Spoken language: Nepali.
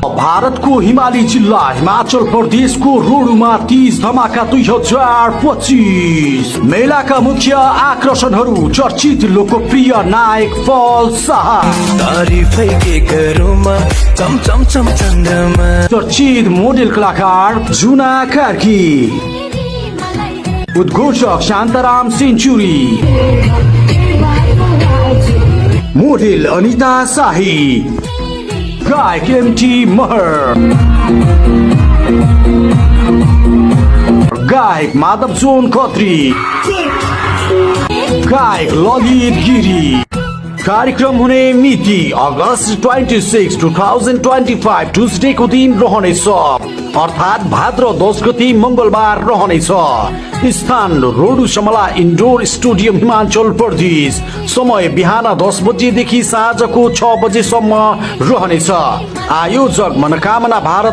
भारतको हिमाली जिल्ला हिमाचल प्रदेशको रोडमा तीज धमाका 2025 मेलाका मुख्य आकर्षणहरू चर्चित लोकप्रिय नायक फल शाह, तारीफै के गरौँमा चमचम चन्द्रमा, चर्चित मोडेल कलाकार जुना कार्की, उद्घोषक शान्तराम सेन्चुरी, मोडेल अनिता शाही, गायक एमटी महर, गायक माधव जोन खत्री, गायक ललित गिरी। कार्यक्रम हुने मिति अगस्त 26, 2025 ट्युजडेको दिन रहनेछ, अर्थात् भाद्र 10 गते मंगलबार रहनेछ। स्थान रोडु समला इन्डोर स्टेडियम हिमाचल प्रदेश। समय बिहान 10 बजेदेखि साँझको 6 बजेसम्म रहनेछ। आयोजक मनोकामना भारत